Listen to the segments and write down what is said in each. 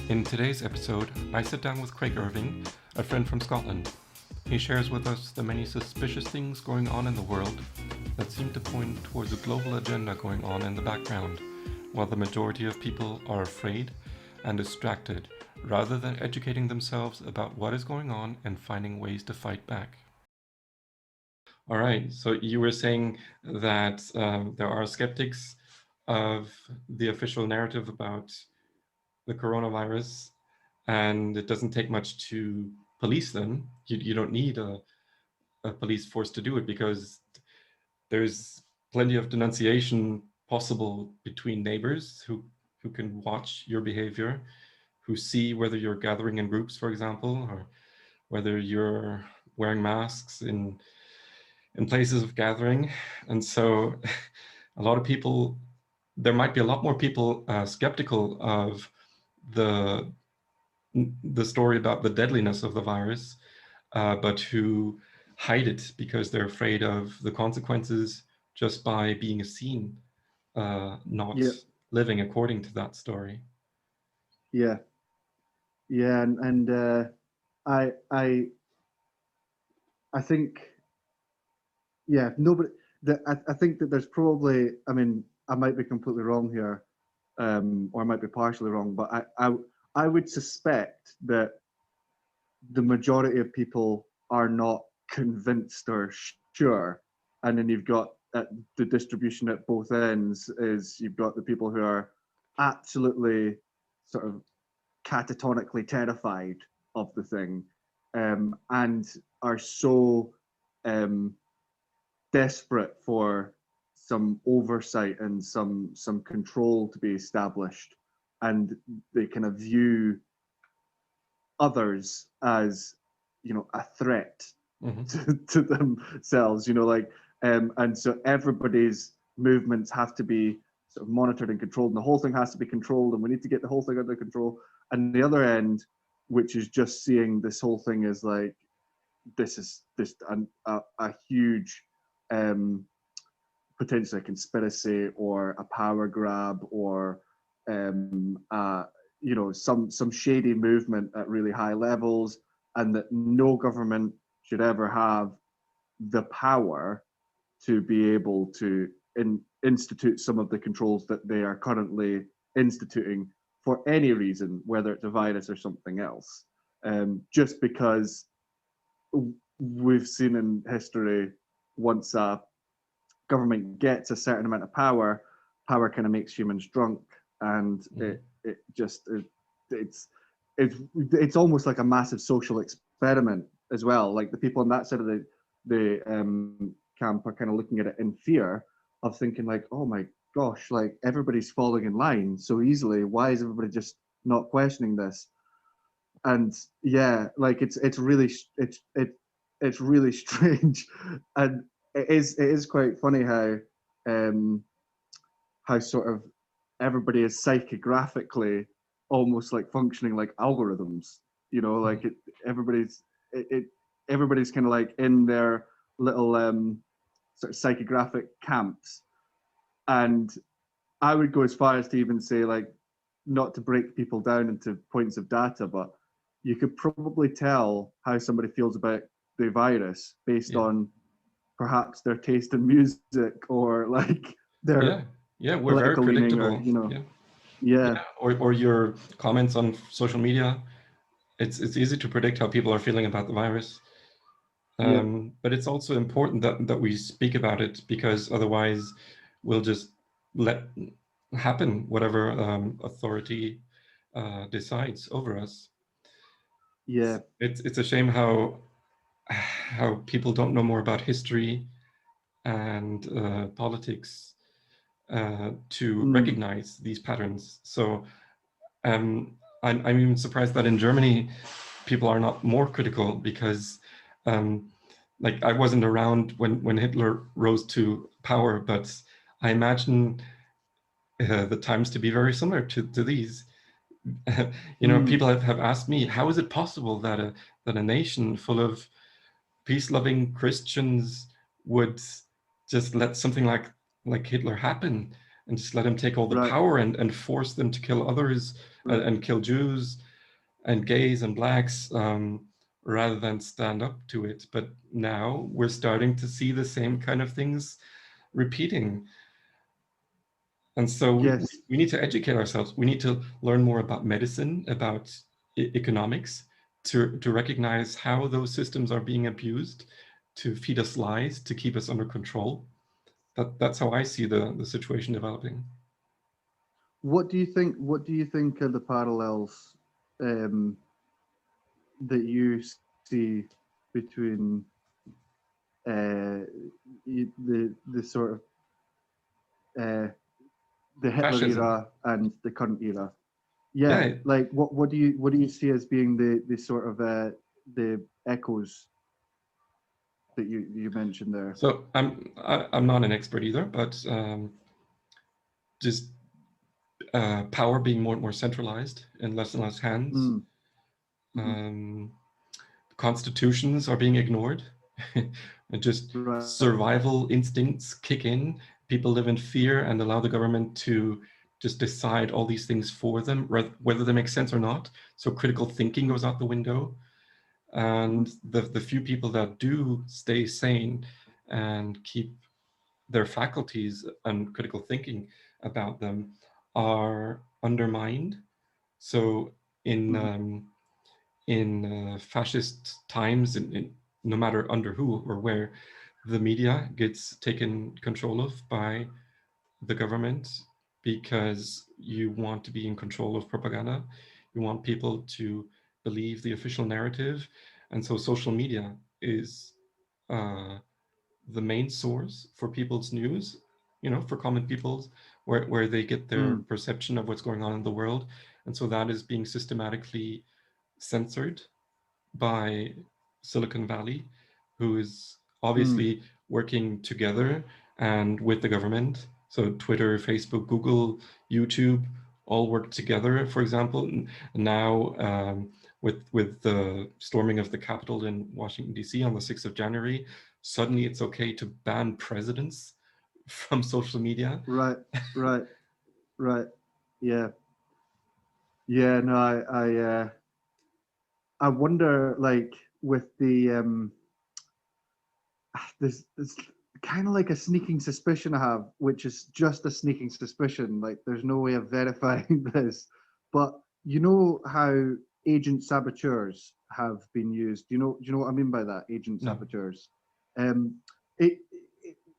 In today's episode, I sit down with Craig Irving, a friend from Scotland. He shares with us the many suspicious things going on in the world that seem to point towards a global agenda going on in the background, while the majority of people are afraid and distracted rather than educating themselves about what is going on and finding ways to fight back. All right, so you were saying that there are skeptics of the official narrative about the coronavirus, and it doesn't take much to police them. You don't need a police force to do it because there's plenty of denunciation possible between neighbors who can watch your behavior, who see whether you're gathering in groups, for example, or whether you're wearing masks in places of gathering. And so a lot of people, there might be a lot more people skeptical of the the story about the deadliness of the virus, but who hide it because they're afraid of the consequences just by being seen, not Yeah, living according to that story. yeah, yeah, and I I I think yeah, nobody. I think that there's probably. I mean, I might be completely wrong here, or I might be partially wrong, but I would suspect that the majority of people are not convinced or sure, and then you've got the distribution at both ends is you've got the people who are absolutely sort of catatonically terrified of the thing, and are so um, desperate for some oversight and some control to be established, and they kind of view others as a threat Mm-hmm. to themselves. And so everybody's movements have to be sort of monitored and controlled, and the whole thing has to be controlled, and we need to get the whole thing under control. And the other end, which is just seeing this whole thing as like this is this a huge um potentially a conspiracy or a power grab or some shady movement at really high levels, and that no government should ever have the power to be able to institute some of the controls that they are currently instituting for any reason, whether it's a virus or something else. Just because we've seen in history, once a government gets a certain amount of power, power kind of makes humans drunk, and Mm-hmm. it's it's almost like a massive social experiment as well. Like the people on that side of the camp are kind of looking at it in fear of thinking like, oh my gosh, like everybody's falling in line so easily. Why is everybody just not questioning this? And yeah, like it's really it's really strange, and it is quite funny um how sort of everybody is psychographically almost like functioning like algorithms. Mm-hmm. Like it everybody's kind of like in their little sort of psychographic camps, and I would go as far as to even say, like, not to break people down into points of data, but you could probably tell how somebody feels about the virus based Yeah. on perhaps their taste in music or like their Yeah. Yeah. We're very political leaning, or predictable. Yeah. yeah, Yeah. Or your comments on social media. It's easy to predict how people are feeling about the virus. yeah, But it's also important that we speak about it because otherwise we'll just let happen whatever authority decides over us. yeah, It's a shame how people don't know more about history and politics to mm, recognize these patterns. So I'm even surprised that in Germany people are not more critical because um, like I wasn't around when Hitler rose to power, but I imagine the times to be very similar to these. mm, People have asked me, how is it possible that a nation full of peace-loving Christians would just let something like Hitler happen? and just let him take all the right, power and force them to kill others right. and kill Jews and gays and blacks, rather than stand up to it. But now we're starting to see the same kind of things repeating. And so Yes, we need to educate ourselves. We need to learn more about medicine, about economics, to recognize how those systems are being abused to feed us lies, to keep us under control. That's how I see the situation developing. what do you think? What do you think are the parallels um, that you see between uh, the sort of uh, the Hitler Fascism. era and the current era? Yeah, Yeah. like what do you see as being the sort of the echoes that you mentioned there? So I'm not an expert either, but just power being more and more centralized in less and less hands. Mm, hmm. Um, Constitutions are being ignored. And just Right. survival instincts kick in. People live in fear and allow the government to just decide all these things for them, whether they make sense or not. So critical thinking goes out the window. Mm-hmm. And the few people that do stay sane and keep their faculties and critical thinking about them are undermined. So in Mm-hmm. um, fascist times, no matter under who or where, the media gets taken control of by the government because you want to be in control of propaganda. You want people to believe the official narrative. And so social media is uh, the main source for people's news, for common people's, where they get their Mm, perception of what's going on in the world. And so that is being systematically censored by Silicon Valley, who is mm, obviously working together and with the government. So Twitter, Facebook, Google, YouTube all work together. For example, now with the storming of the Capitol in Washington D.C. on the 6th of January, suddenly it's okay to ban presidents from social media. right, right, right. Yeah, yeah. No, I wonder, like, with the there's kind of like a sneaking suspicion I have, which is just a sneaking suspicion. Like, there's no way of verifying this, but you know how agent saboteurs have been used. Do you know what I mean by that? Agent No. saboteurs. Um,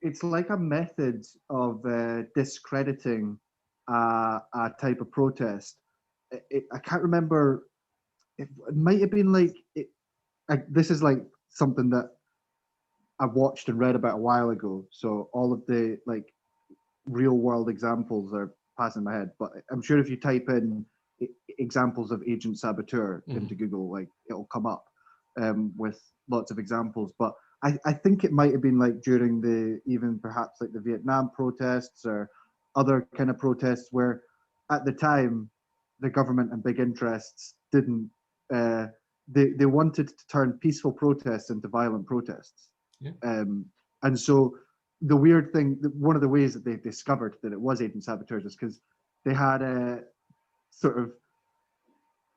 it's like a method of discrediting a type of protest. I can't remember. It might have been like this is like something that I watched and read about a while ago. So all of the like real world examples are passing my head. But I'm sure if you type in examples of agent saboteur into Mhm. Google, like it'll come up with lots of examples. But I think it might have been like during the even perhaps like the Vietnam protests or other kind of protests where at the time the government and big interests didn't uh, they wanted to turn peaceful protests into violent protests. Yeah. Um, and so the weird thing, one of the ways that they discovered that it was agent saboteurs is because they had sort of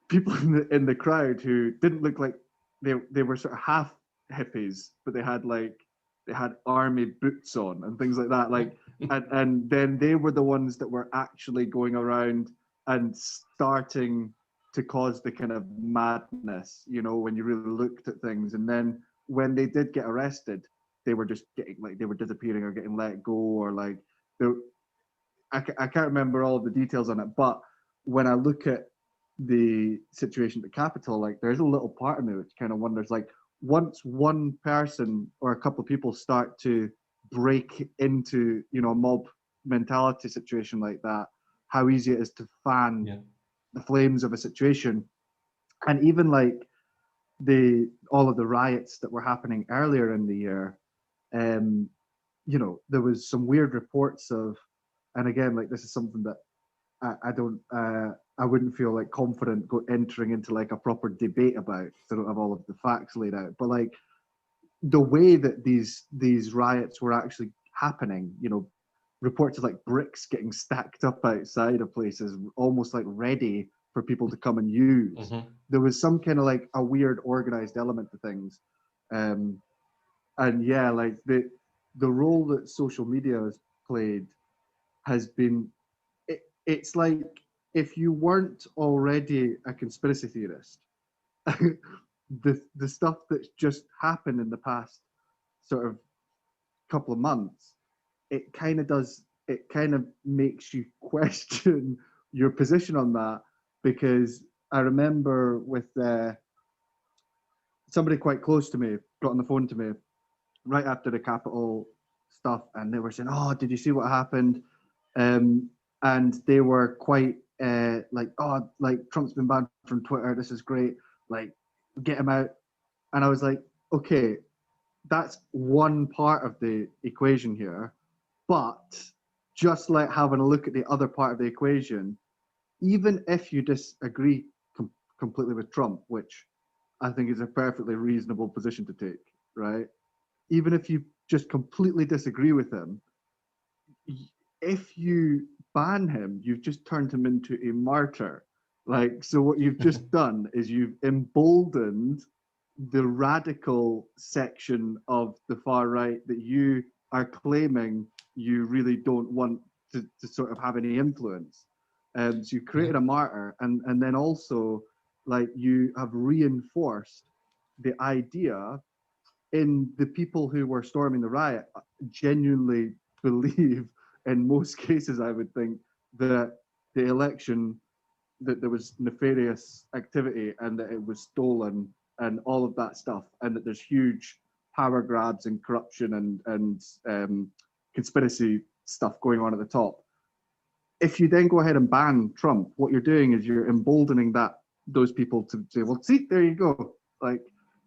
people in the crowd who didn't look like they were sort of half hippies, but they had army boots on and things like that. Like, and then they were the ones that were actually going around and starting to cause the kind of madness, when you really looked at things. And then when they did get arrested, they were just getting like they were disappearing or getting let go or like they I can't remember all the details on it, but when I look at the situation at the Capitol, like there's a little part of me which kind of wonders, like once one person or a couple of people start to break into, a mob mentality situation like that, how easy it is to fan Yeah. the flames of a situation. And even like all of the riots that were happening earlier in the year, um, there was some weird reports of, and again, like this is something that I don't, I wouldn't feel like confident entering into like a proper debate about because I don't have all of the facts laid out. But like, the way that these riots were actually happening, reports of like bricks getting stacked up outside of places, almost like ready for people to come and use. Mm-hmm. There was some kind of like a weird organized element to things. Um, and yeah, like the role that social media has played has been it's like if you weren't already a conspiracy theorist, the stuff that's just happened in the past sort of couple of months, it kind of makes you question your position on that, because I remember with somebody quite close to me got on the phone to me right after the Capitol stuff, and they were saying, "Oh, did you see what happened?" And they were quite like, "Oh, like Trump's been banned from Twitter. This is great. Like, get him out." And I was like, "Okay, that's one part of the equation here, but just like having a look at the other part of the equation, even if you disagree completely with Trump, which I think is a perfectly reasonable position to take, right? Even if you just completely disagree with him, if you ban him, you've just turned him into a martyr. Like, so what you've just done is you've emboldened the radical section of the far right that you are claiming you really don't want to sort of have any influence. So you Yeah. created a martyr, and then also like you have reinforced the idea in the people who were storming the riot genuinely believe, in most cases, I would think, that the election, that there was nefarious activity and that it was stolen and all of that stuff, and that there's huge power grabs and corruption and conspiracy stuff going on at the top. If you then go ahead and ban Trump, what you're doing is you're emboldening those people to say, well, see, there you go. Like,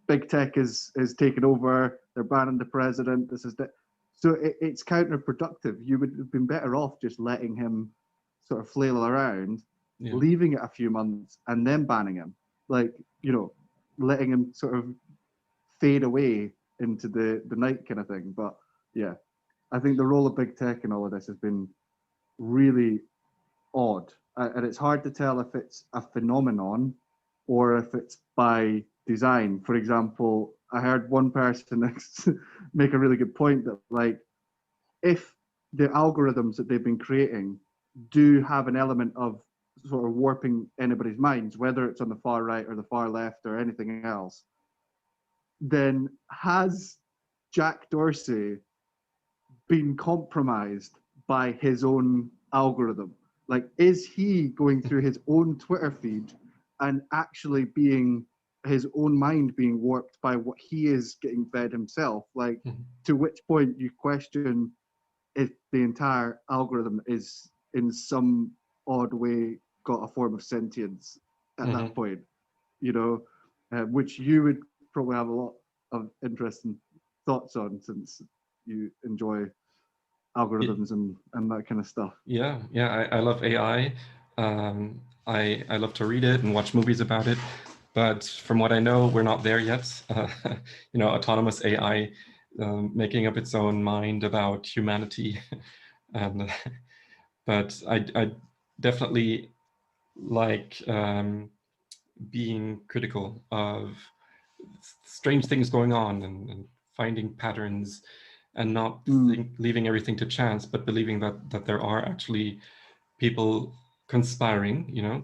big tech is taken over. They're banning the president. This is the so it's counterproductive. You would have been better off just letting him sort of flail around, Yeah. leaving it a few months, and then banning him. Like, letting him sort of fade away into the night kind of thing. But yeah, I think the role of big tech in all of this has been really odd, and it's hard to tell if it's a phenomenon or if it's by design. For example, I heard one person make a really good point that, like, if the algorithms that they've been creating do have an element of sort of warping anybody's minds, whether it's on the far right or the far left or anything else, then has Jack Dorsey been compromised by his own algorithm? Like, is he going through his own Twitter feed and actually being his own mind being warped by what he is getting fed himself? Like, Mhm. to which point you question if the entire algorithm is in some odd way got a form of sentience at that Mhm. point, which you would probably have a lot of interesting thoughts on, since you enjoy Y- algorithms and that kind of stuff. Yeah, yeah, I love AI. I love to read it and watch movies about it, but from what I know, we're not there yet. Autonomous AI making up its own mind about humanity, and but I definitely like being critical of strange things going on and finding patterns and not Mm, leaving everything to chance, but believing that there are actually people conspiring,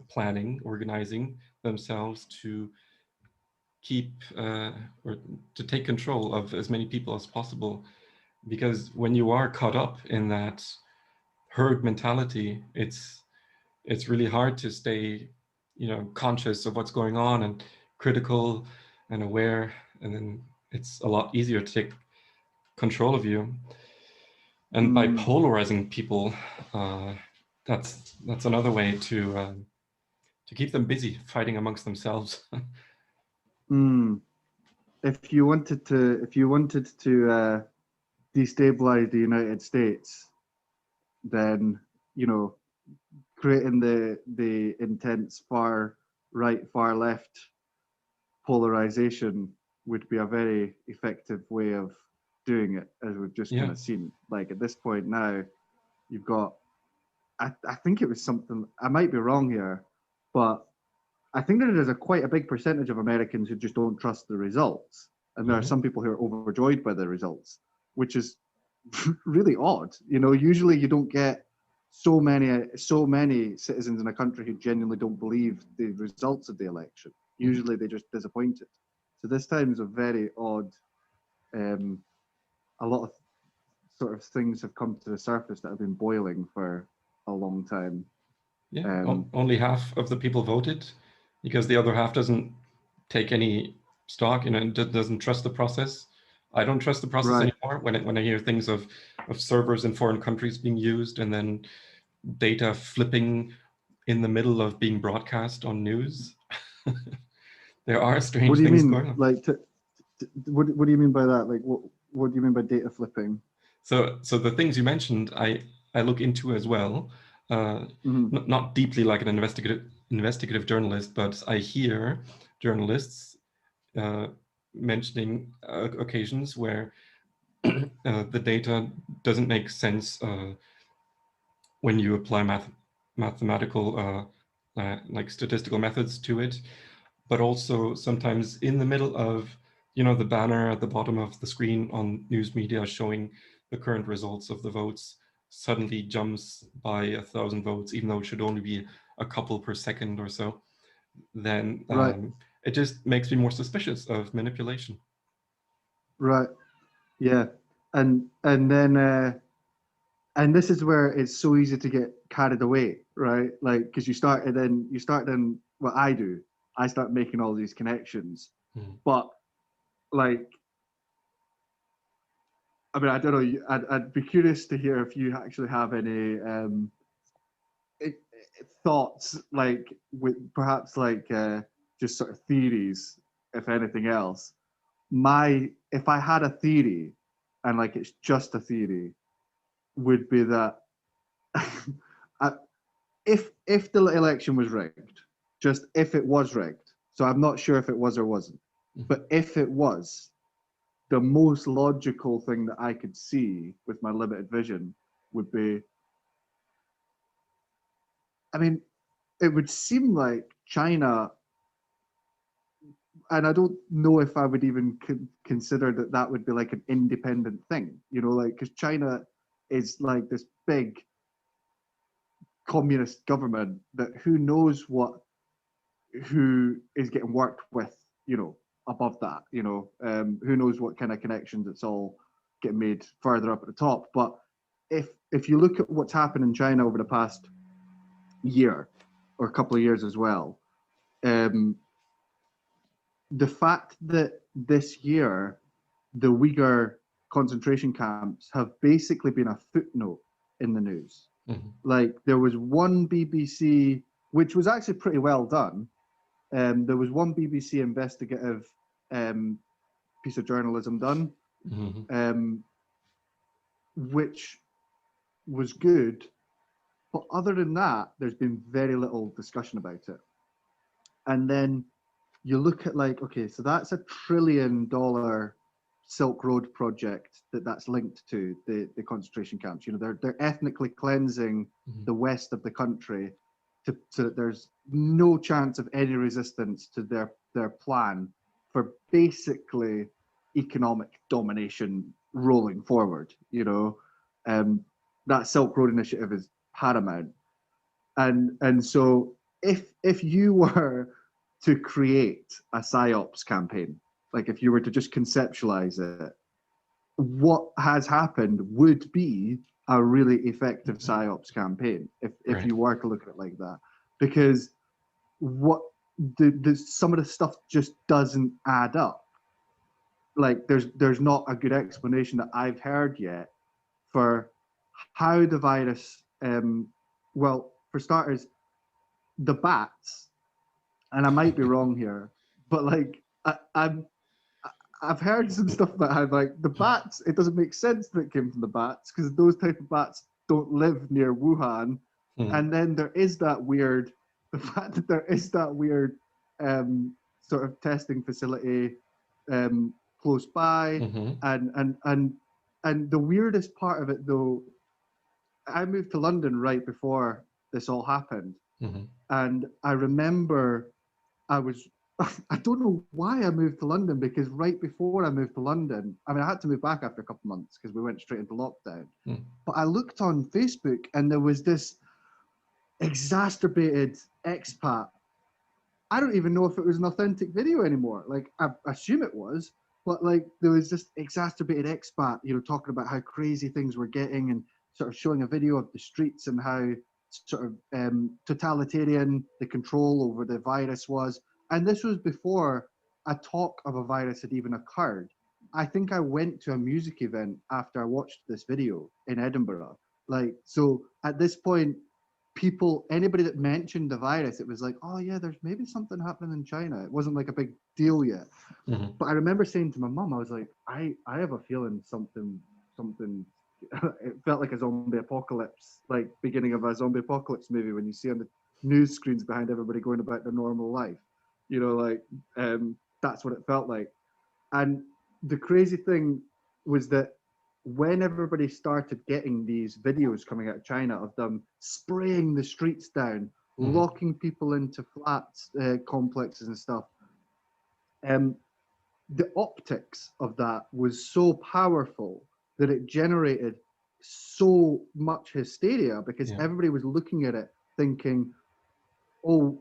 planning, organizing themselves to keep or to take control of as many people as possible. Because when you are caught up in that herd mentality, it's really hard to stay, conscious of what's going on and critical and aware, and then it's a lot easier to take control of you. And by mm, polarizing people, uh, that's another way to keep them busy fighting amongst themselves. mm. If you wanted to destabilize the United States, then you know creating the intense far right, far left polarization would be a very effective way of doing it, as we've just kind Yeah. of seen. Like, at this point now, You've got, I think it was something, I might be wrong here, but I think there is quite a big percentage of Americans who just don't trust the results. And there are some people who are overjoyed by the results, which is really odd. Usually you don't get so many citizens in a country who genuinely don't believe the results of the election. Usually they're just disappointed. So this time is a very odd. A lot of sort of things have come to the surface that have been boiling for a long time. Yeah, only half of the people voted because the other half doesn't take any stock, and doesn't trust the process. I don't trust the process Right. anymore when I hear things of servers in foreign countries being used and then data flipping in the middle of being broadcast on news. There are What strange do you things mean? going on. Like, what do you mean by that? Like, what do you mean by data flipping? So the things you mentioned, I look into as well. Not deeply like an investigative journalist, but I hear journalists mentioning occasions where the data doesn't make sense when you apply mathematical like statistical methods to it, but also sometimes in the middle of the banner at the bottom of the screen on news media showing the current results of the votes suddenly jumps by 1,000 votes, even though it should only be a couple per second or so. Then Right. it just makes me more suspicious of manipulation. Right. Yeah. And then and this is where it's so easy to get carried away, right? Like, because you start then what I do, I start making all these connections. But like, I mean, I don't know. I'd be curious to hear if you actually have any thoughts, like with perhaps like just sort of theories, if anything else. If I had a theory, and like it's just a theory, would be that if the election was rigged, just if it was rigged, so I'm not sure if it was or wasn't, but if it was, the most logical thing that I could see with my limited vision would be, I mean, it would seem like China, and I don't know if I would even consider that would be like an independent thing, like, because China is like this big communist government that who is getting worked with, above that, who knows what kind of connections it's all getting made further up at the top. But if you look at what's happened in China over the past year or a couple of years as well, the fact that this year the Uyghur concentration camps have basically been a footnote in the news. Like, there was one BBC, which was actually pretty well done. There was one BBC investigative piece of journalism done, which was good. But other than that, there's been very little discussion about it. And then you look at, like, okay, so that's $1 trillion Silk Road project that's linked to the concentration camps. They're ethnically cleansing the west of the country so that there's no chance of any resistance to their plan for basically economic domination rolling forward. That Silk Road initiative is paramount. And so if you were to create a psyops campaign, like if you were to just conceptualize it, what has happened would be a really effective psyops campaign if you were to look at it like that, because what some of the stuff just doesn't add up. Like, there's not a good explanation that I've heard yet for how the virus, well, for starters, the bats, and I might be wrong here, but like I've heard some stuff about how, like, the bats, it doesn't make sense that it came from the bats because those type of bats don't live near Wuhan. And then there is the fact that there is that weird sort of testing facility close by, and the weirdest part of it though I moved to London right before this all happened, Mm-hmm. and I remember I was. I don't know why I moved to London, because right before I moved to London, I mean, I had to move back after a couple of months because we went straight into lockdown. Mm. But I looked on Facebook and there was this exacerbated expat. I don't even know if it was an authentic video anymore. Like, I assume it was, but like there was this exacerbated expat, talking about how crazy things were getting, and sort of showing a video of the streets and how sort of totalitarian the control over the virus was. And this was before a talk of a virus had even occurred. I think I went to a music event after I watched this video in Edinburgh. Like, so at this point, anybody that mentioned the virus, it was like, oh yeah, there's maybe something happening in China. It wasn't like a big deal yet. Mm-hmm. But I remember saying to my mum, I was like, I have a feeling something. It felt like a zombie apocalypse, like beginning of a zombie apocalypse movie when you see on the news screens behind everybody going about their normal life. Like that's what it felt like. And the crazy thing was that when everybody started getting these videos coming out of China of them spraying the streets down, Mm-hmm. locking people into flats, complexes and stuff, um, the optics of that was so powerful that it generated so much hysteria, because Yeah. everybody was looking at it thinking, oh,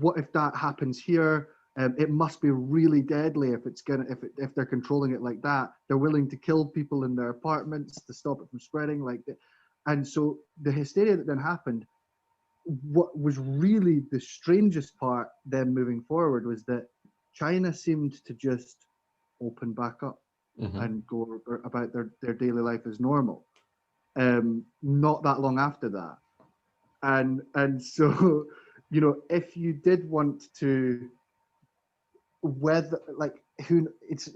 what if that happens here? It must be really deadly if it's gonna if they're controlling it like that. They're willing to kill people in their apartments to stop it from spreading. And so the hysteria that then happened. What was really the strangest part then moving forward was that China seemed to just open back up Mm-hmm. and go about their daily life as normal. Not that long after that, and so if you did want to, whether like who it's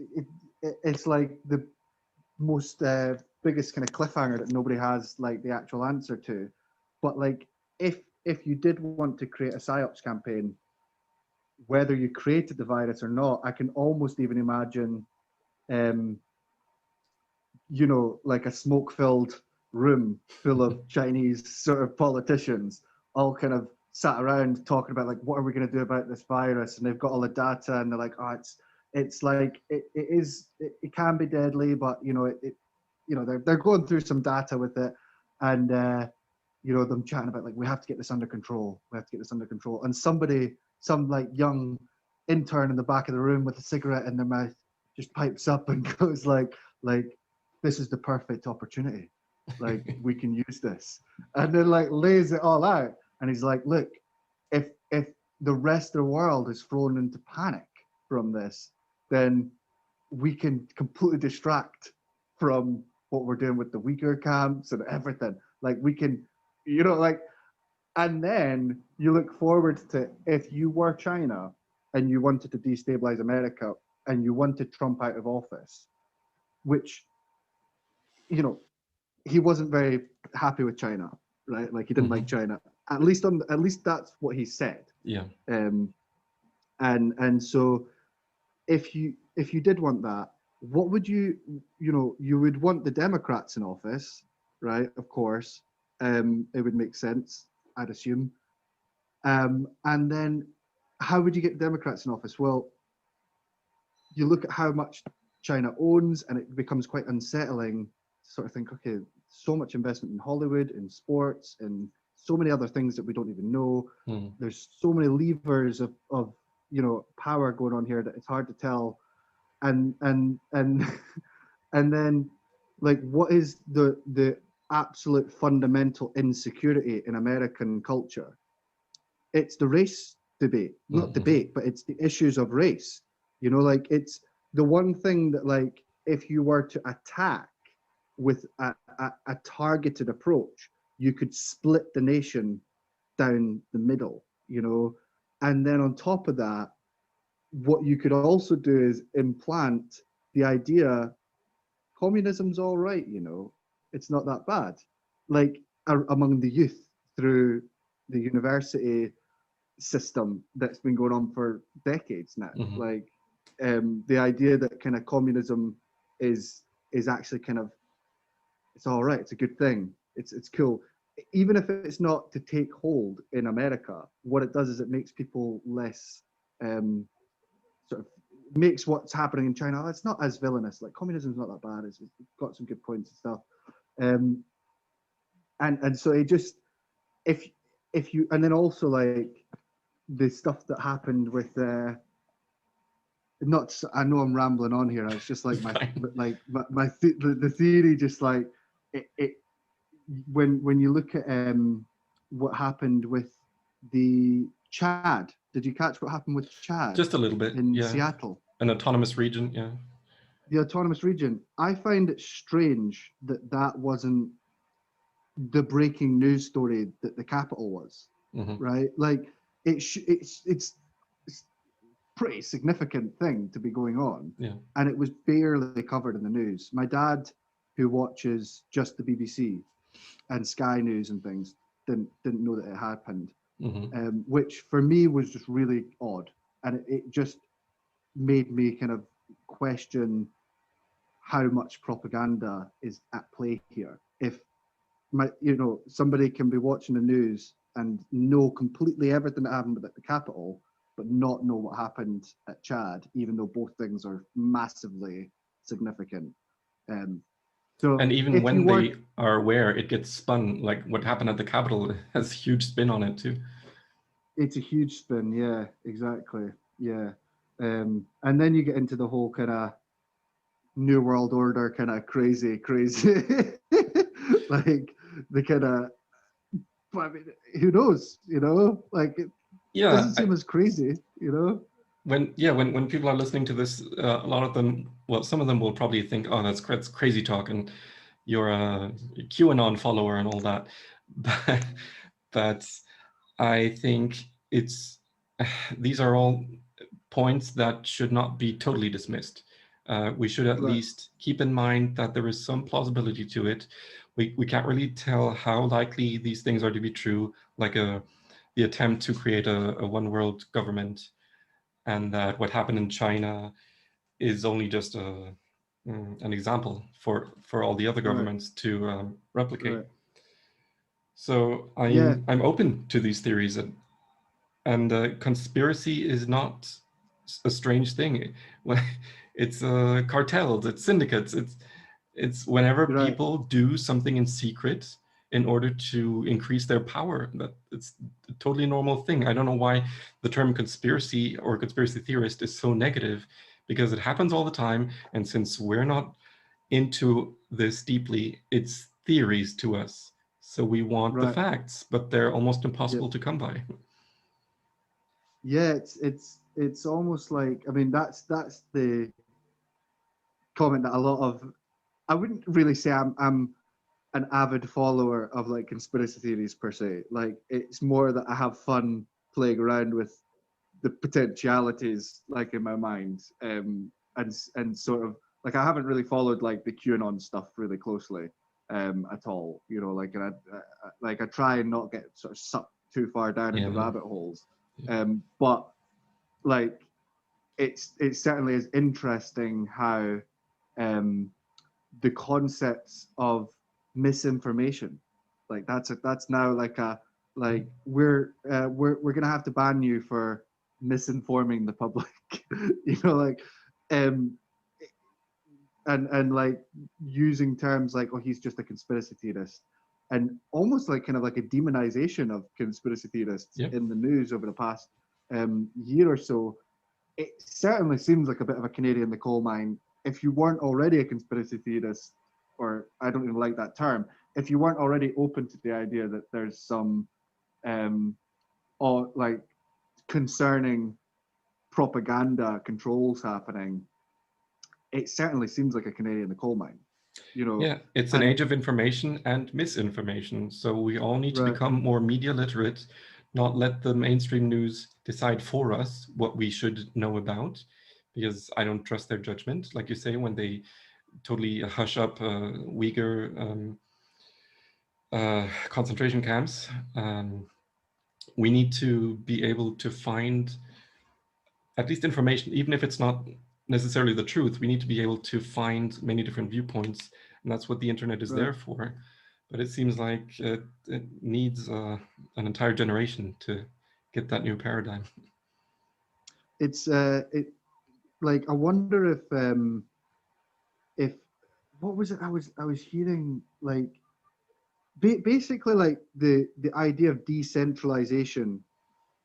like the most biggest kind of cliffhanger that nobody has like the actual answer to, but like if you did want to create a psyops campaign, whether you created the virus or not, I can almost even imagine um like a smoke filled room full of Chinese sort of politicians, all kind of sat around talking about like, what are we going to do about this virus? And they've got all the data, and they're like, oh, it's like it can be deadly, but they're going through some data with it, and them chatting about like, we have to get this under control. We have to get this under control. And some like young intern in the back of the room with a cigarette in their mouth just pipes up and goes like this is the perfect opportunity. Like, we can use this. And then like lays it all out. And he's like, look, if the rest of the world is thrown into panic from this, then we can completely distract from what we're doing with the Uyghur camps and everything. Like, we can, like, and then you look forward to, if you were China and you wanted to destabilize America and you wanted Trump out of office, which, he wasn't very happy with China, right? Like, he didn't Mm-hmm. like China. At least that's what he said. Yeah. Um, and so if you did want that, what would you would want the Democrats in office, right? Of course, it would make sense, I'd assume. And then how would you get Democrats in office? Well, you look at how much China owns, and it becomes quite unsettling to sort of think, okay, so much investment in Hollywood, in sports, and so many other things that we don't even know. Mm. There's so many levers of power going on here that it's hard to tell. And and then, like, what is the absolute fundamental insecurity in American culture? It's the race debate, not Mm-hmm. debate, but it's the issues of race. Like, it's the one thing that, like, if you were to attack with a targeted approach, you could split the nation down the middle. And then on top of that, what you could also do is implant the idea communism's all right. It's not that bad. Like, among the youth through the university system that's been going on for decades now. Mm-hmm. Like, the idea that kind of communism is actually kind of, it's all right, it's a good thing. it's cool. Even if it's not to take hold in America, what it does is it makes people less sort of makes what's happening in China. It's not as villainous. Like communism's not that bad. It's got some good points and stuff. Um, and so it just if you and then also like the stuff that happened with not I know I'm rambling on here. It's just like the theory just like it when you look at what happened with the Chad. Did you catch what happened with Chad Just a little bit, in yeah. Seattle? An autonomous region, yeah. The autonomous region. I find it strange that that wasn't the breaking news story that the capital was, right? Like it's pretty significant thing to be going on, Yeah. and it was barely covered in the news. My dad, who watches just the BBC and Sky News and things, didn't know that it happened, which for me was just really odd, and it just made me kind of question how much propaganda is at play here. If somebody can be watching the news and know completely everything that happened at the capital, but not know what happened at Chad, even though both things are massively significant. So And even if you when weren't, they are aware, it gets spun. Like what happened at the Capitol has huge spin on it too. it's a huge spin. Yeah, exactly. Yeah. And then you get into the whole kind of New World Order kind of crazy, like the kind of, I mean, who knows, like it Yeah, doesn't seem as crazy, when people are listening to this, a lot of them, well, some of them will probably think, oh, that's crazy talk, and you're a QAnon follower and all that. But I think these are all points that should not be totally dismissed. We should at Right, least keep in mind that there is some plausibility to it. We can't really tell how likely these things are to be true, like the attempt to create a one world government, and that what happened in China is only just an example for all the other right, governments to replicate. right. So Yeah, I'm open to these theories, and conspiracy is not a strange thing. It's cartels, it's syndicates, it's whenever you're right, people do something in secret in order to increase their power. That it's a totally normal thing. I don't know why the term conspiracy or conspiracy theorist is so negative, because it happens all the time. And since we're not into this deeply, it's theories to us. So we want the right. facts, but they're almost Yeah, impossible to come by. yeah. It's almost like, I mean, that's the comment that a lot of, I wouldn't really say I'm an avid follower of like conspiracy theories per se. Like it's more that I have fun playing around with the potentialities like in my mind, and sort of like I haven't really followed like the QAnon stuff really closely at all. Like, and like I try and not get sort of sucked too far down into Yeah. rabbit holes. But like it certainly is interesting how um the concepts of misinformation, like that's now like a, like we're gonna have to ban you for misinforming the public. Like um and like using terms like, oh, he's just a conspiracy theorist, and almost like kind of like a demonization of conspiracy theorists Yeah. in the news over the past year or so. It certainly seems like a bit of a canary in the coal mine. If you weren't already a conspiracy theorist, or I don't even like that term, if you weren't already open to the idea that there's some or like concerning propaganda controls happening, it certainly seems like a canary in the coal mine, Yeah, it's an and age of information and misinformation. So we all need to right, become more media literate, not let the mainstream news decide for us what we should know about, because I don't trust their judgment. Like you say, when they totally hush up Uyghur concentration camps, we need to be able to find at least information, even if it's not necessarily the truth. We need to be able to find many different viewpoints, and that's what the internet is right, there for. But it seems like it needs an entire generation to get that new paradigm. It's it like I wonder if what was it I was hearing like basically like the idea of decentralization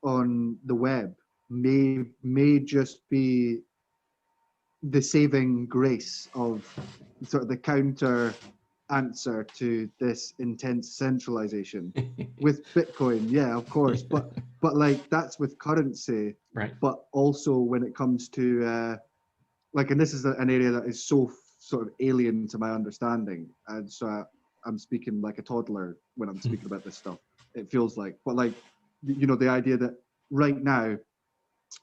on the web may just be the saving grace of sort of the counter answer to this intense centralization with Bitcoin. Yeah, of course, but like that's with currency, Right. but also when it comes to like, and this is an area that is so sort of alien to my understanding, and so I'm speaking like a toddler when I'm speaking about this stuff. It feels like, but like, you know, the idea that right now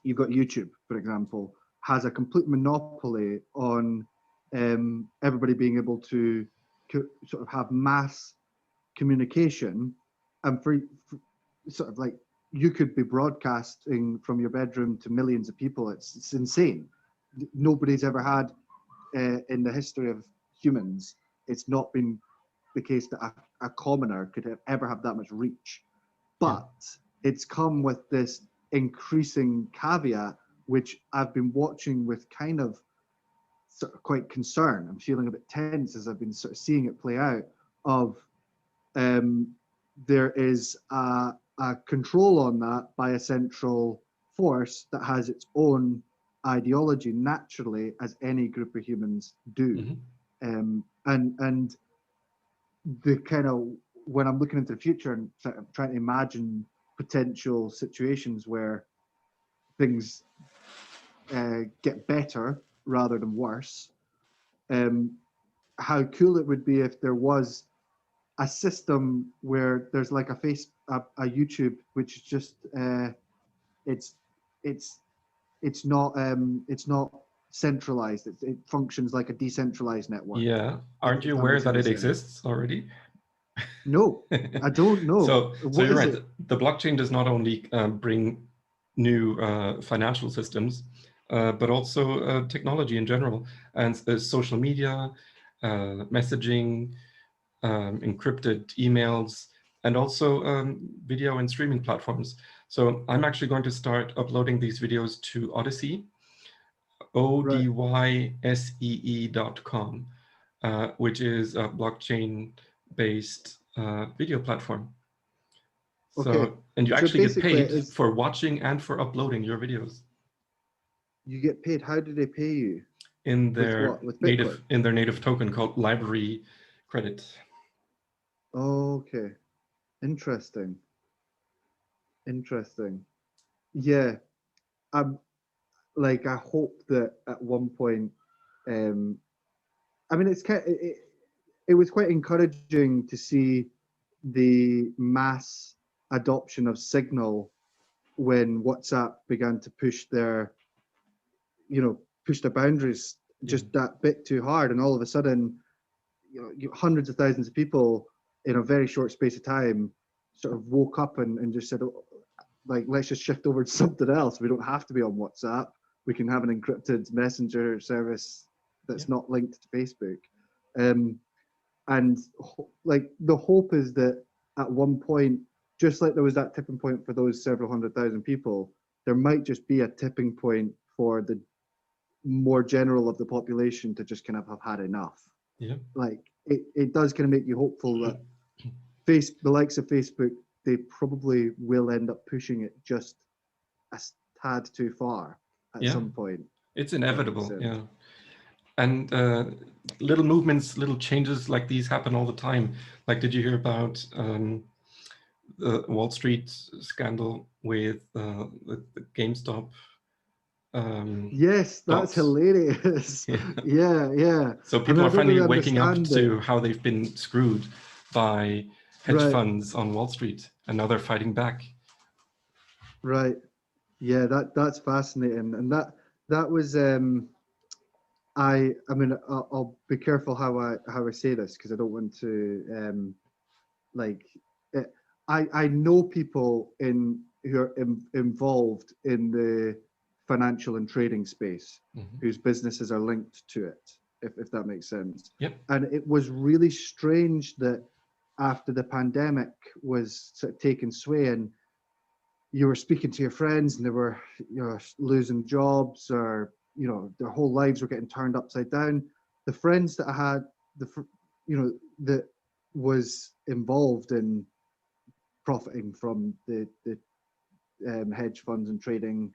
you've got YouTube, for example, has a complete monopoly on everybody being able to sort of have mass communication, and for sort of like you could be broadcasting from your bedroom to millions of people. It's insane. Nobody's ever had in the history of humans. It's not been the case that a commoner could ever have that much reach. Yeah. But it's come with this increasing caveat, which I've been watching with kind of sort of quite concern. I'm feeling a bit tense as I've been sort of seeing it play out. Of um, there is a control on that by a central force that has its own ideology naturally, as any group of humans do. Mm-hmm. And the kind of when I'm looking into the future and trying to imagine potential situations where things get better rather than worse, um, how cool it would be if there was a system where there's like a YouTube which is just it's it's it's not centralized. It functions like a decentralized network. Yeah. Aren't you If that aware makes that any it sense. exists already? No, I don't know. So What you're is right. it? The blockchain does not only bring new financial systems, but also technology in general, and social media, messaging, encrypted emails, and also video and streaming platforms. So I'm actually going to start uploading these videos to Odyssey, Right. odyssee.com, which is a blockchain-based video platform. Okay. So, and you So actually get basically, paid is for watching and for uploading your videos you get paid. How do they pay you? in With their what? With Bitcoin? native token called library credit. Okay. Interesting. Interesting. Yeah. I'm like I hope that at one point, um, I mean, it was quite encouraging to see the mass adoption of Signal when WhatsApp began to push their boundaries Yeah. just that bit too hard, and all of a sudden, hundreds of thousands of people in a very short space of time sort of woke up and just said, oh, like, let's just shift over to something else. We don't have to be on WhatsApp. We can have an encrypted messenger service Yeah. that's not linked to Facebook. Um, and like the hope is that at one point, just like there was that tipping point for those several 100,000 people, there might just be a tipping point for the more general of the population to just kind of have had enough. Yeah. Like it does kind of make you hopeful that the likes of Facebook, they probably will end up pushing it just a tad too far at Yeah. some point, It's if that makes inevitable. sense. Yeah. And little movements, little changes like these happen all the time. Like, did you hear about the Wall Street scandal with the GameStop Yes, that's stocks? hilarious. Yeah. Yeah, yeah. So I people mean, are I don't finally really waking up understand it. to how they've been screwed by hedge Right, funds on Wall Street, and now they're fighting back. right. Yeah, that's fascinating, and that was I mean, I'll be careful how I say this because I don't want to like eh, I know people who are involved in the financial and trading space Mhm. whose businesses are linked to it, if that makes sense. Yep. And it was really strange that after the pandemic was sort of taking sway, and you were speaking to your friends and they were, losing jobs, or, their whole lives were getting turned upside down. The friends that I had, that was involved in profiting from the hedge funds and trading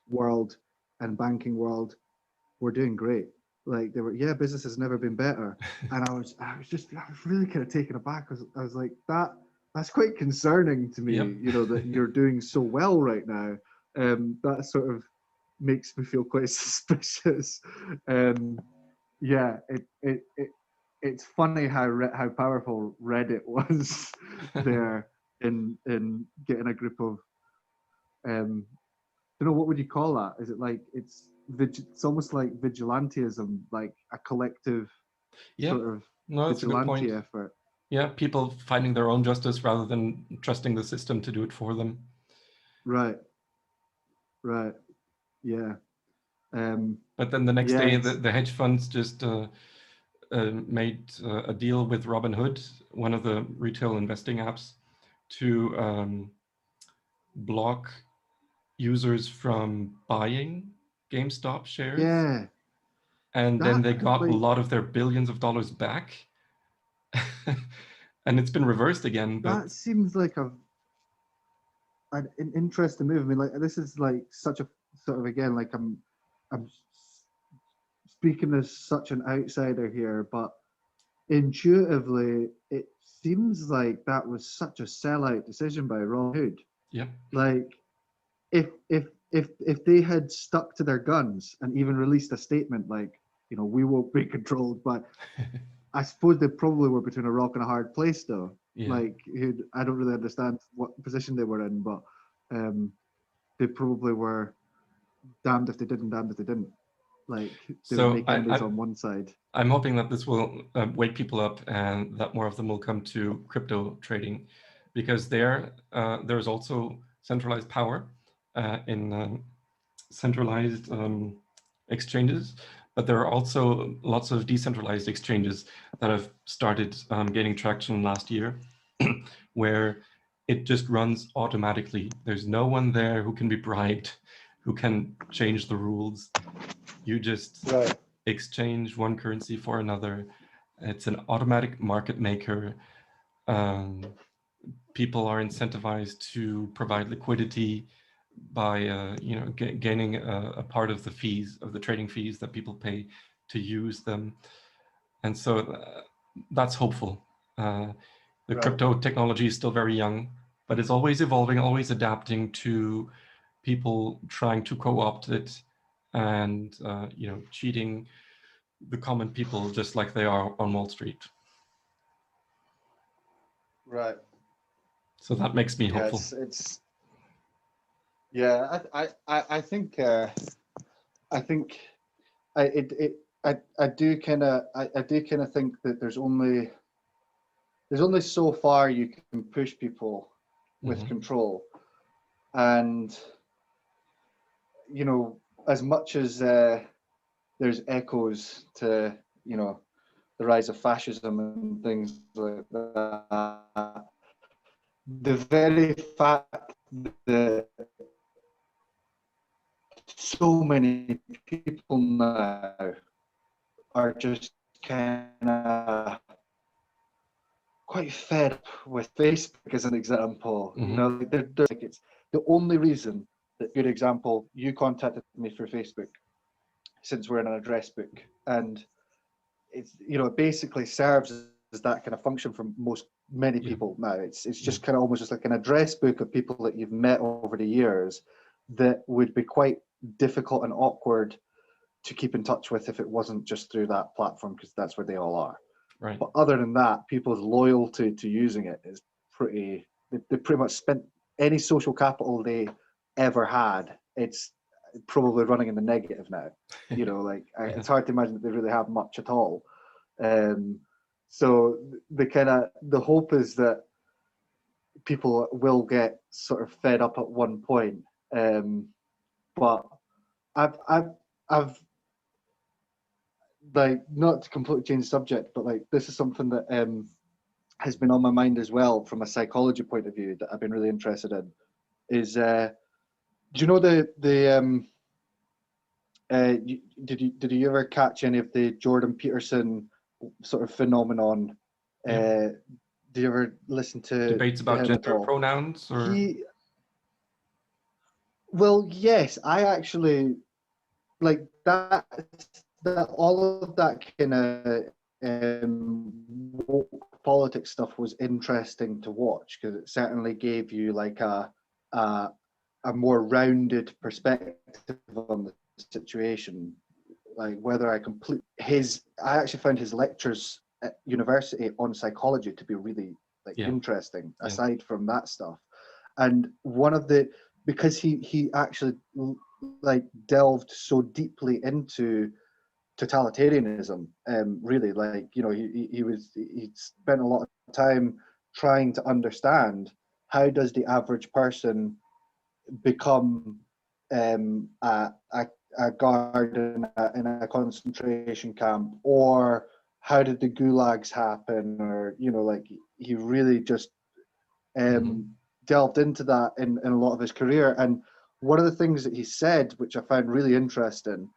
world and banking world were doing great. Like, they were, yeah, business has never been better. And I was really kind of taken aback, because I was like, that's quite concerning to me, Yep. that you're doing so well right now. That sort of makes me feel quite suspicious. Yeah, it's funny how powerful Reddit was there in getting a group of, what would you call that? Is it like it's almost like vigilantism, like a collective Yeah. sort of No, that's a good point. vigilante effort. Yeah, people finding their own justice rather than trusting the system to do it for them. Right. Right. Yeah. But then the next Yeah. day, the hedge funds just made a deal with Robinhood, one of the retail investing apps, to block users from buying GameStop shares. Yeah. And then That they got a like lot of their billions of dollars back. And it's been reversed again, that but seems like an interesting move. I mean, like, this is like such a sort of, again, like, I'm speaking as such an outsider here, but intuitively it seems like that was such a sellout decision by Robinhood. yeah. Like, if they had stuck to their guns and even released a statement like, we won't be controlled, but I suppose they probably were between a rock and a hard place, though. Yeah. Like, I don't really understand what position they were in, but they probably were damned if they did and damned if they didn't. Like, they were So making enemies on one side. I'm hoping that this will wake people up and that more of them will come to crypto trading, because there's also centralized power in centralized exchanges, but there are also lots of decentralized exchanges that have started gaining traction last year, where it just runs automatically. There's no one there who can be bribed, who can change the rules. You just Right. exchange one currency for another. It's an automatic market maker. People are incentivized to provide liquidity by gaining a part of the fees, of the trading fees that people pay to use them. And so that's hopeful. The Right. crypto technology is still very young, but it's always evolving, always adapting to people trying to co-opt it and cheating the common people just like they are on Wall Street. Right. So that makes me Yeah. hopeful. It's yeah. I think I think I do kind of I do kind of think that there's only so far you can push people with control, and as much as there's echoes to the rise of fascism and things like that, the very fact that so many people now are just kind of quite fed up with Facebook as an example. Like, they're like, it's the only reason that, good example, you contacted me through Facebook, since we're in an address book, and it's it basically serves as that kind of function for many people now. It's just kind of almost just like an address book of people that you've met over the years that would be quite difficult and awkward to keep in touch with if it wasn't just through that platform, because that's where they all are. Right. But other than that, people's loyalty to using it is they pretty much spent any social capital they ever had. It's probably running in the negative now. Like, it's hard to imagine that they really have much at all. So the hope is that people will get sort of fed up at one point. But I've like, not to completely change the subject, but like, this is something that has been on my mind as well from a psychology point of view that I've been really interested in is do you know did you ever catch any of the Jordan Peterson sort of phenomenon? Yeah. Do you ever listen to Debates about him at gender all? pronouns or He, well, yes, I actually like that. That all of that kind of woke politics stuff was interesting to watch because it certainly gave you like a a more rounded perspective on the situation. Like whether I actually found his lectures at university on psychology to be really like yeah, interesting yeah. aside from that stuff. And one of the, because he actually like delved so deeply into totalitarianism, really, like, you know, he spent a lot of time trying to understand how does the average person become a guard in a concentration camp, or how did the gulags happen, or, you know, like he really just Mm-hmm. delved into that in a lot of his career. And one of the things that he said, which I found really interesting,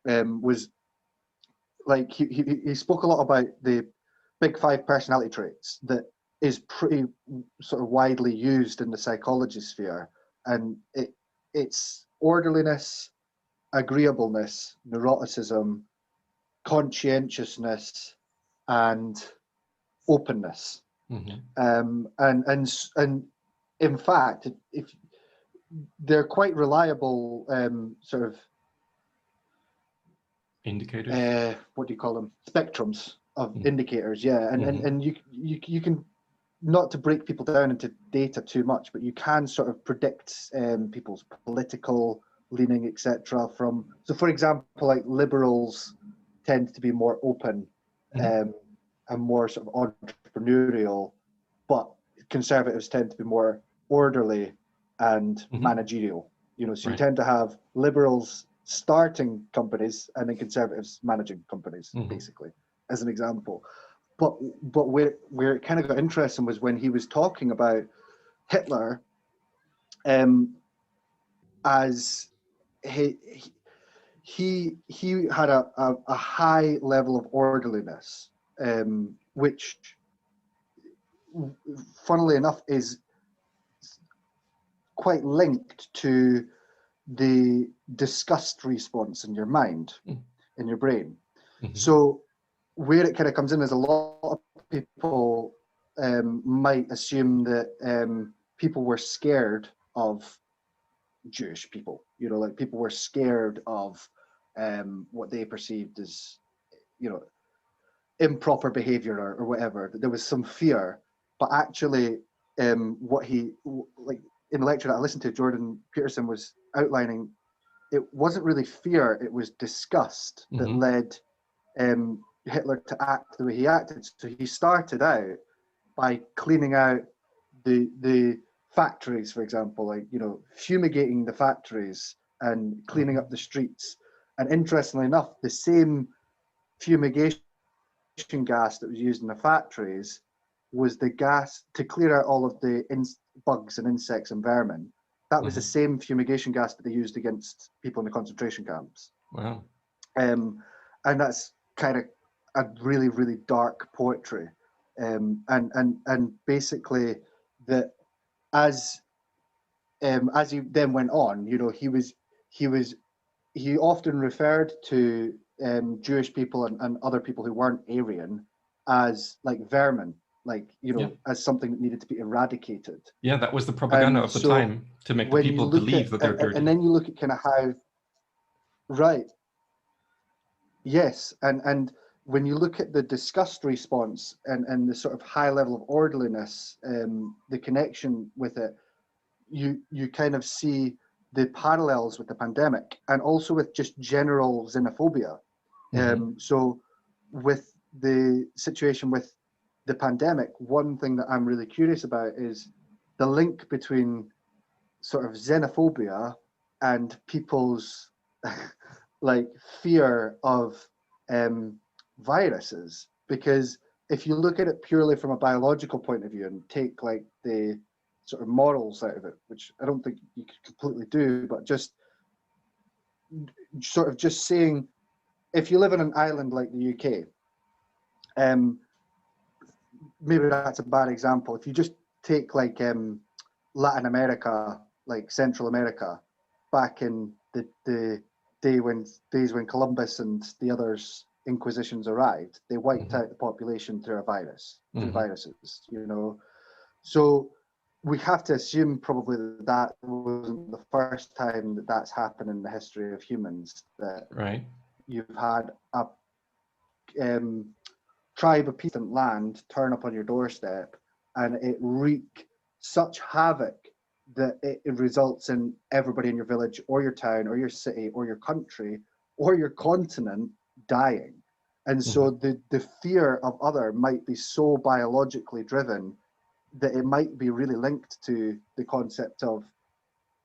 was like he spoke a lot about the big five personality traits that is pretty sort of widely used in the psychology sphere, and it's orderliness, agreeableness, neuroticism, conscientiousness, and openness. Mm-hmm. And in fact, if they're quite reliable, sort of Indicators. what do you call them? Spectrums of Mm-hmm. indicators, yeah. And you can, not to break people down into data too much, but you can sort of predict people's political leaning, etc. From, so for example, like liberals tend to be more open, Mm-hmm. um, and more sort of entrepreneurial, but conservatives tend to be more orderly and Mm-hmm. managerial. You know, so you Right. tend to have liberals starting companies and then conservatives managing companies, Mm-hmm. basically, as an example. But where it kind of got interesting was when he was talking about Hitler, um, as he he had a high level of orderliness, which, funnily enough, is quite linked to the disgust response in your mind, in your brain. Mm-hmm. So where it kind of comes in is a lot of people might assume that people were scared of Jewish people. You know, like people were scared of what they perceived as, you know, improper behavior, or whatever. That there was some fear, but actually, what he, like in the lecture that I listened to, Jordan Peterson was outlining, it wasn't really fear; it was disgust that Mm-hmm. led Hitler to act the way he acted. So he started out by cleaning out the factories, for example, like, you know, fumigating the factories and cleaning Mm-hmm. up the streets. And interestingly enough, the same fumigation gas that was used in the factories was the gas to clear out all of the bugs and insects and vermin. That was the Mm-hmm. same fumigation gas that they used against people in the concentration camps. Wow. And that's kind of a really, really dark poetry. And basically that, as he then went on, you know, he was he often referred to Jewish people and other people who weren't Aryan as like vermin, like, you Yeah. know, as something that needed to be eradicated. Yeah, that was the propaganda And of the so time to make the when you people look believe at, that they're and dirty. then you look at kind of how, right, yes, and when you look at the disgust response and the sort of high level of orderliness, the connection with it, you kind of see the parallels with the pandemic and also with just general xenophobia. Mm-hmm. So with the situation with the pandemic, one thing that I'm really curious about is the link between sort of xenophobia and people's like fear of um, viruses, because if you look at it purely from a biological point of view and take like the sort of morals out of it, which I don't think you could completely do, but just sort of just saying, if you live in an island like the UK, maybe that's a bad example. If you just take like Latin America, like Central America, back in the days when Columbus and the others Inquisitions arrived, they wiped out the population through a virus, through viruses, you know. So we have to assume probably that that wasn't the first time that that's happened in the history of humans, that Right. you've had a tribe of people in land turn up on your doorstep and it wreak such havoc that it results in everybody in your village or your town or your city or your country or your continent dying. And so the fear of other might be so biologically driven that it might be really linked to the concept of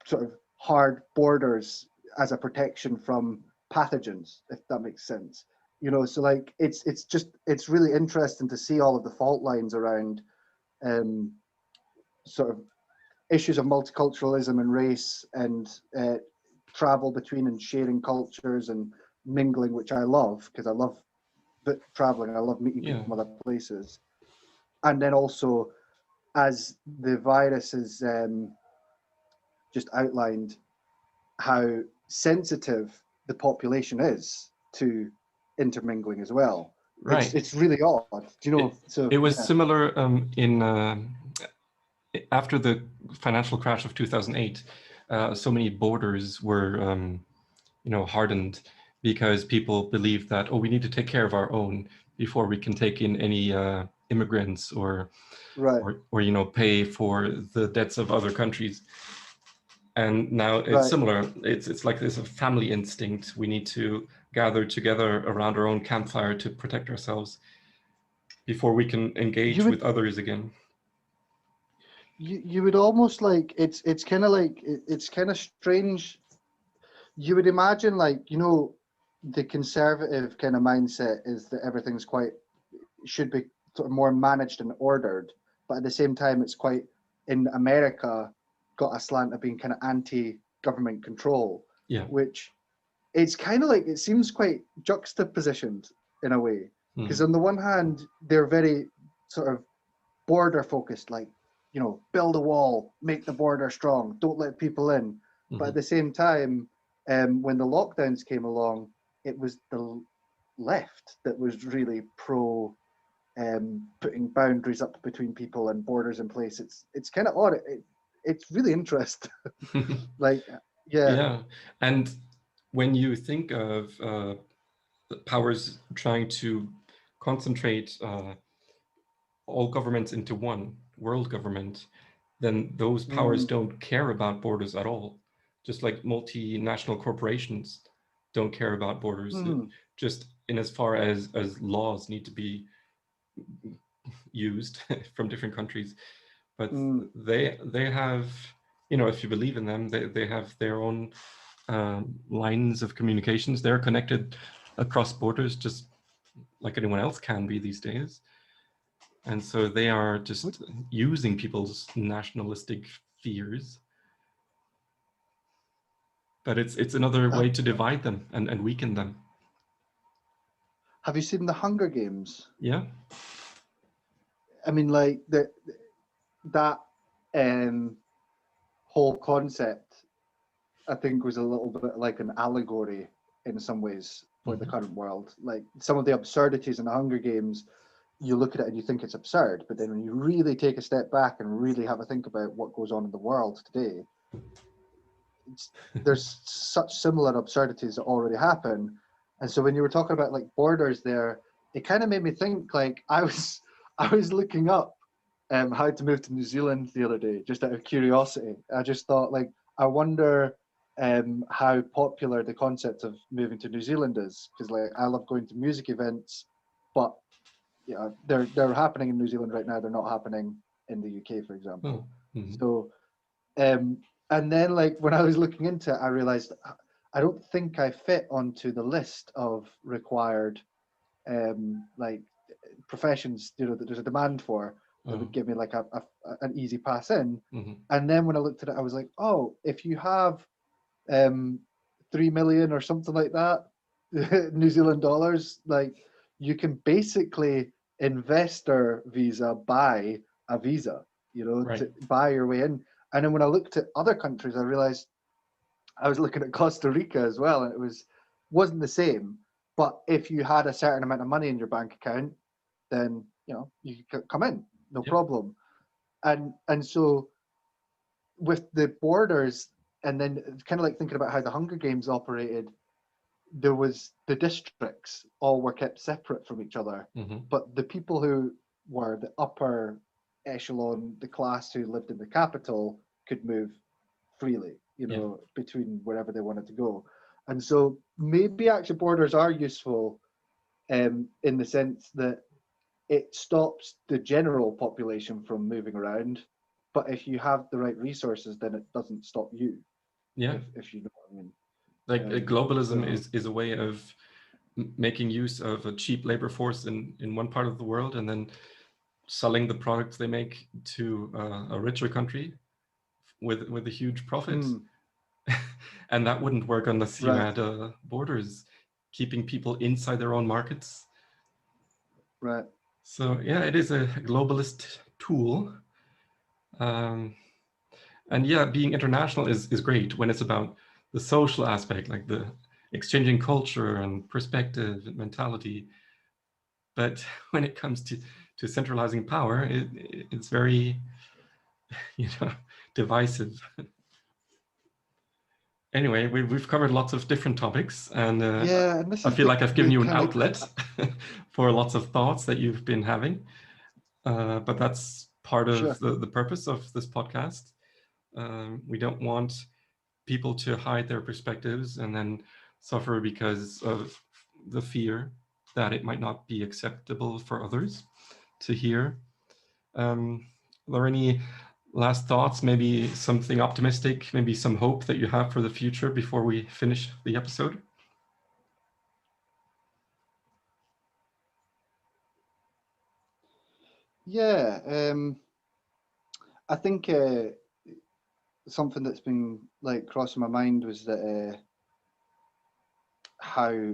sort of hard borders as a protection from pathogens, if that makes sense. You know, so like it's really interesting to see all of the fault lines around um, sort of issues of multiculturalism and race and travel between and sharing cultures and mingling, which I love because I love traveling and I love meeting people Yeah. from other places. And then also, as the virus is just outlined, how sensitive the population is to intermingling as well. Right. It's really odd, do you know? So It was yeah. similar in after the financial crash of 2008. So many borders were, hardened because people believed that, oh, we need to take care of our own before we can take in any immigrants or Right, pay for the debts of other countries. And now it's right. similar. It's like this family instinct. We need to gather together around our own campfire to protect ourselves before we can You engage would with others again. you would almost like it's kind of like it's kind of strange. You would imagine like, you know, the conservative kind of mindset is that everything's quite should be sort of more managed and ordered, but at the same time it's quite, in America, got a slant of being kind of anti-government control, Yeah. which it's kind of like it seems quite juxtapositioned in a way, because on the one hand they're very sort of border focused, like, you know, build a wall, make the border strong, don't let people in. But at the same time, when the lockdowns came along, it was the left that was really pro putting boundaries up between people and borders in place. It's kind of odd. It's really interesting. Like, yeah. Yeah. And when you think of powers trying to concentrate all governments into one world government, then those powers Mm, don't care about borders at all. Just like multinational corporations don't care about borders, mm, just in as far as laws need to be used from different countries. But mm. they have, if you believe in them, they have their own lines of communications. They're connected across borders just like anyone else can be these days. And so they are just using people's nationalistic fears. But it's another way to divide them and weaken them. Have you seen the Hunger Games? Yeah. I mean, like that whole concept, I think, was a little bit like an allegory in some ways for the current world. Like some of the absurdities in the Hunger Games, you look at it and you think it's absurd, but then when you really take a step back and really have a think about what goes on in the world today, there's such similar absurdities that already happen. And so when you were talking about like borders there, it kind of made me think, like, I was looking up how to move to New Zealand the other day, just out of curiosity. I just thought, like, I wonder how popular the concept of moving to New Zealand is, because like I love going to music events, but yeah, they're happening in New Zealand right now. They're not happening in the UK, for example. Oh. Mm-hmm. So, and then like when I was looking into it, I realized I don't think I fit onto the list of required like professions, that there's a demand for, that would give me like an easy pass in. Mm-hmm. And then when I looked at it, I was like, oh, if you have 3 million or something like that New Zealand dollars, like you can basically investor visa buy a visa, Right. to buy your way in. And then when I looked at other countries, I realized I was looking at Costa Rica as well, and it wasn't the same. But if you had a certain amount of money in your bank account, then you could come in, no Yep. problem. And so with the borders, and then kind of like thinking about how the Hunger Games operated, there was the districts all were kept separate from each other, Mm-hmm. but the people who were the upper echelon, the class who lived in the capital, could move freely, Yeah. between wherever they wanted to go. And so maybe actually borders are useful, in the sense that it stops the general population from moving around, but if you have the right resources, then it doesn't stop you. Yeah. If you know what I mean. Like globalism So is a way of making use of a cheap labor force in one part of the world and then selling the products they make to a richer country with a huge profit. And that wouldn't work unless you right, had borders keeping people inside their own markets. right. So yeah, it is a globalist tool. And yeah, being international is great when it's about the social aspect, like the exchanging culture and perspective and mentality. But when it comes to centralizing power, it's very, divisive. Anyway, we've covered lots of different topics, and Yeah, and this I is feel like I've given the you an kind of outlet for lots of thoughts that you've been having. But that's part of sure. the purpose of this podcast. We don't want people to hide their perspectives and then suffer because of the fear that it might not be acceptable for others to hear. Are there any last thoughts, maybe something optimistic, maybe some hope that you have for the future before we finish the episode? Yeah, I think something that's been like crossing my mind was that how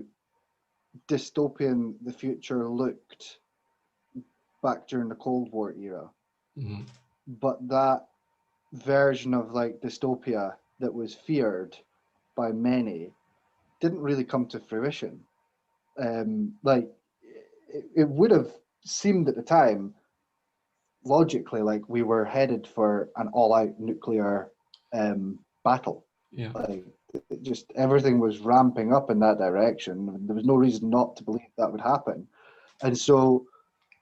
dystopian the future looked back during the Cold War era, Mm-hmm. but that version of like dystopia that was feared by many didn't really come to fruition. Like it would have seemed at the time, logically, like we were headed for an all-out nuclear battle. Yeah. Like just everything was ramping up in that direction. There was no reason not to believe that would happen. And so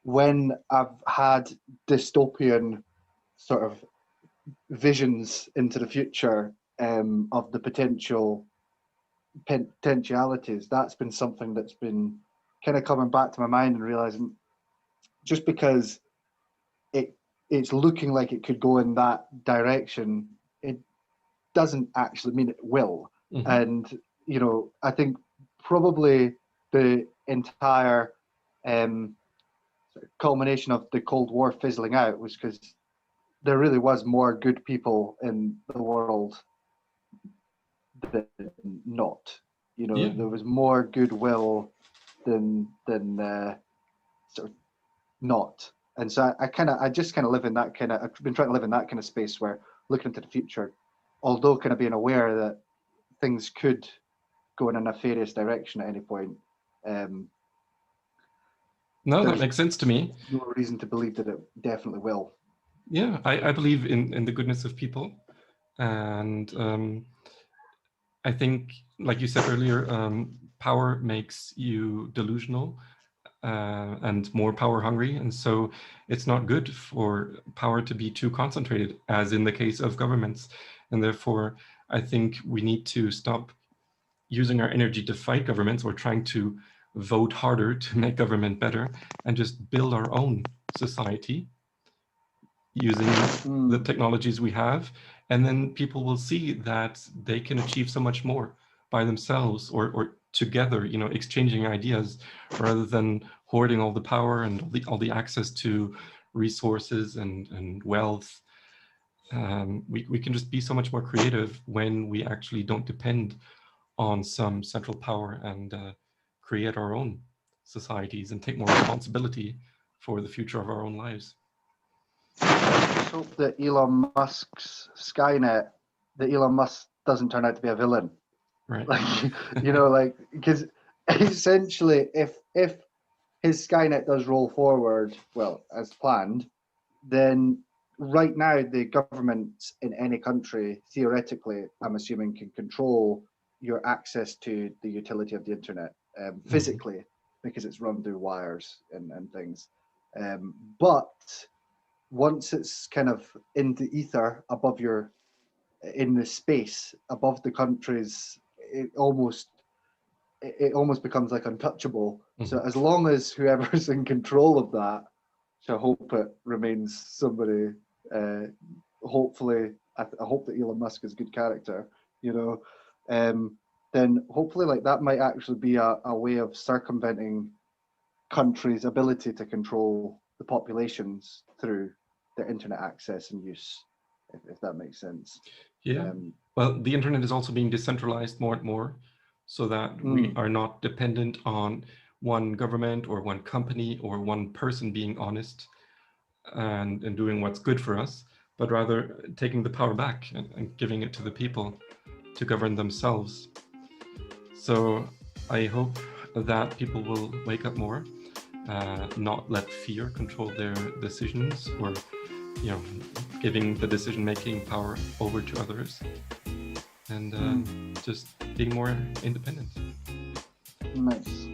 when I've had dystopian sort of visions into the future, of the potentialities, that's been something that's been kind of coming back to my mind and realizing, just because it it's looking like it could go in that direction, it doesn't actually mean it will. Mm-hmm. And I think probably the entire culmination of the Cold War fizzling out was because there really was more good people in the world than not. Yeah. There was more goodwill than sort of not. And so I just kind of live in that kind of, I've been trying to live in that kind of space where looking into the future, although kind of being aware that things could go in a nefarious direction at any point. No, that There's makes sense to me. no reason to believe that it definitely will. Yeah, I believe in the goodness of people. And I think, like you said earlier, power makes you delusional and more power hungry. And so it's not good for power to be too concentrated, as in the case of governments. And therefore, I think we need to stop using our energy to fight governments or trying to vote harder to make government better and just build our own society using the technologies we have. And then people will see that they can achieve so much more by themselves or together, exchanging ideas rather than hoarding all the power and all the access to resources and wealth. We can just be so much more creative when we actually don't depend on some central power and create our own societies and take more responsibility for the future of our own lives. I just hope that Elon Musk's Skynet, that Elon Musk doesn't turn out to be a villain. Right. Like, you know, like, because essentially, if his Skynet does roll forward, well, as planned, then right now the government in any country, theoretically, I'm assuming, can control your access to the utility of the internet physically, because it's run through wires and things. But once it's kind of in the ether above your, in the space above the countries, it almost becomes like untouchable. So as long as whoever's in control of that, so I hope it remains somebody. Hopefully, I hope that Elon Musk is a good character. You know, then hopefully, like that might actually be a way of circumventing countries' ability to control the populations through their internet access and use, if that makes sense. Yeah. Well, the internet is also being decentralized more and more, so that we are not dependent on one government or one company or one person being honest and doing what's good for us, but rather taking the power back and giving it to the people to govern themselves. So I hope that people will wake up more, not let fear control their decisions, or giving the decision-making power over to others, and just being more independent. Nice.